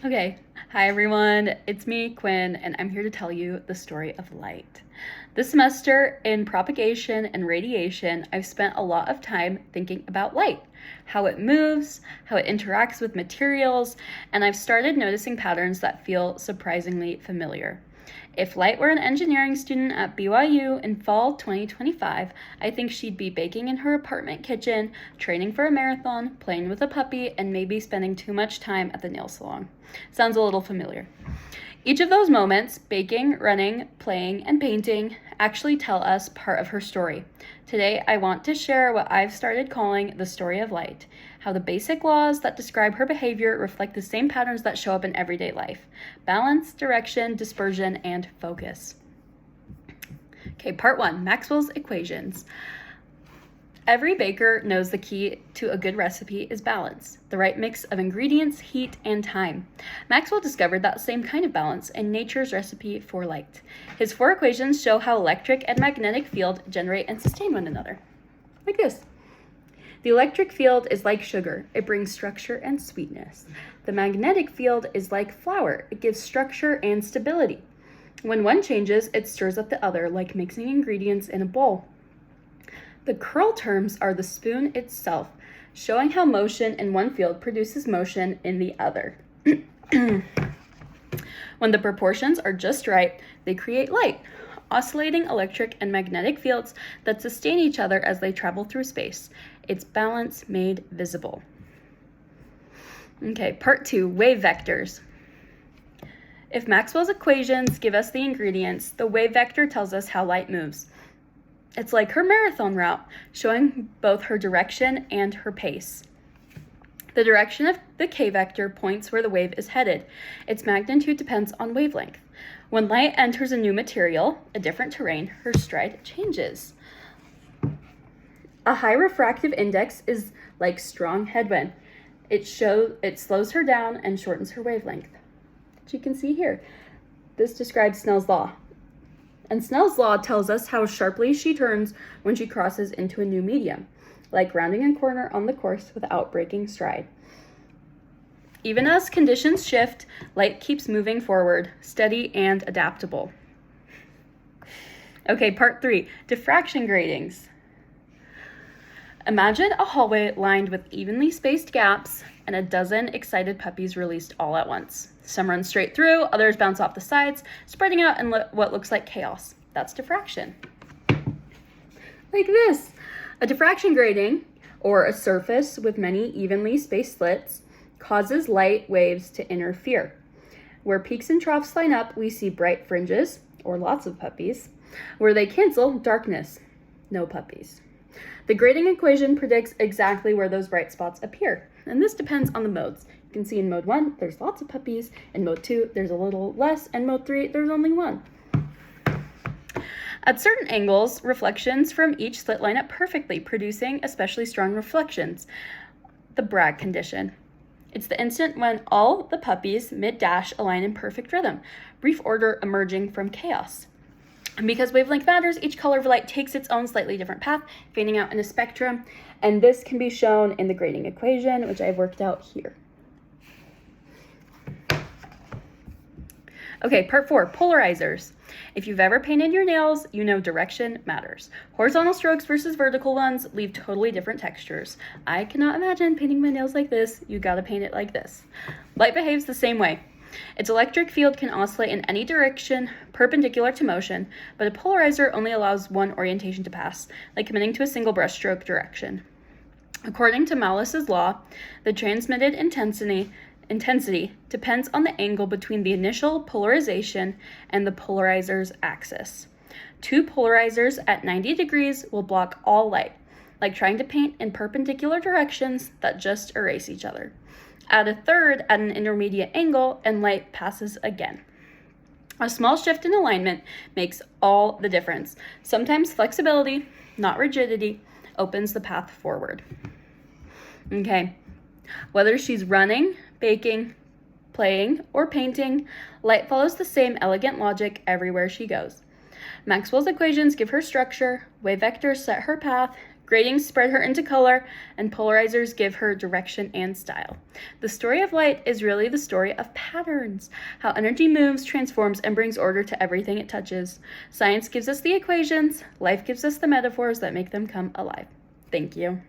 Okay, hi everyone, it's me, Quinn, and I'm here to tell you the story of light. This semester in propagation and radiation, I've spent a lot of time thinking about light, how it moves, how it interacts with materials, and I've started noticing patterns that feel surprisingly familiar. If Light were an engineering student at BYU in fall 2025, I think she'd be baking in her apartment kitchen, training for a marathon, playing with a puppy, and maybe spending too much time at the nail salon. Sounds a little familiar. Each of those moments, baking, running, playing, and painting, actually tell us part of her story. Today, I want to share what I've started calling the story of Light, how the basic laws that describe her behavior reflect the same patterns that show up in everyday life: balance, direction, dispersion, and focus. Okay, part 1, Maxwell's equations. Every baker knows the key to a good recipe is balance, the right mix of ingredients, heat, and time. Maxwell discovered that same kind of balance in nature's recipe for light. His 4 equations show how electric and magnetic field generate and sustain one another. Like this. The electric field is like sugar. It brings structure and sweetness. The magnetic field is like flour. It gives structure and stability. When one changes, it stirs up the other, like mixing ingredients in a bowl. The curl terms are the spoon itself, showing how motion in one field produces motion in the other. When the proportions are just right, they create light, oscillating electric and magnetic fields that sustain each other as they travel through space. It's balance made visible. Okay, part 2, wave vectors. If Maxwell's equations give us the ingredients, the wave vector tells us how light moves. It's like her marathon route, showing both her direction and her pace. The direction of the k-vector points where the wave is headed. Its magnitude depends on wavelength. When light enters a new material, a different terrain, her stride changes. A high refractive index is like strong headwind. It slows her down and shortens her wavelength. As you can see here, this describes Snell's law. And Snell's law tells us how sharply she turns when she crosses into a new medium, like rounding a corner on the course without breaking stride. Even as conditions shift, light keeps moving forward, steady and adaptable. Okay, part 3, diffraction gratings. Imagine a hallway lined with evenly spaced gaps and a dozen excited puppies released all at once. Some run straight through, others bounce off the sides, spreading out in what looks like chaos. That's diffraction. Like this. A diffraction grating, or a surface with many evenly spaced slits, causes light waves to interfere. Where peaks and troughs line up, we see bright fringes, or lots of puppies. Where they cancel, darkness, no puppies. The grating equation predicts exactly where those bright spots appear, and this depends on the modes. You can see in mode 1, there's lots of puppies. In mode 2, there's a little less. And mode 3, there's only one. At certain angles, reflections from each slit line up perfectly, producing especially strong reflections, the Bragg condition. It's the instant when all the puppies mid-dash align in perfect rhythm, brief order emerging from chaos. And because wavelength matters, each color of light takes its own slightly different path, fading out in a spectrum, and this can be shown in the grating equation, which I've worked out here. Okay, part 4, polarizers. If you've ever painted your nails, you know direction matters. Horizontal strokes versus vertical ones leave totally different textures. I cannot imagine painting my nails like this. You gotta paint it like this. Light behaves the same way. Its electric field can oscillate in any direction perpendicular to motion, but a polarizer only allows one orientation to pass, like committing to a single brushstroke direction. According to Malice's law, the transmitted intensity depends on the angle between the initial polarization and the polarizer's axis. 2 polarizers at 90 degrees will block all light, like trying to paint in perpendicular directions that just erase each other. Add a third at an intermediate angle and light passes again. A small shift in alignment makes all the difference. Sometimes flexibility, not rigidity, opens the path forward. Okay, whether she's running, baking, playing, or painting, light follows the same elegant logic everywhere she goes. Maxwell's equations give her structure, wave vectors set her path, Gratings spread her into color, and polarizers give her direction and style. The story of light is really the story of patterns, how energy moves, transforms, and brings order to everything it touches. Science gives us the equations, life gives us the metaphors that make them come alive. Thank you.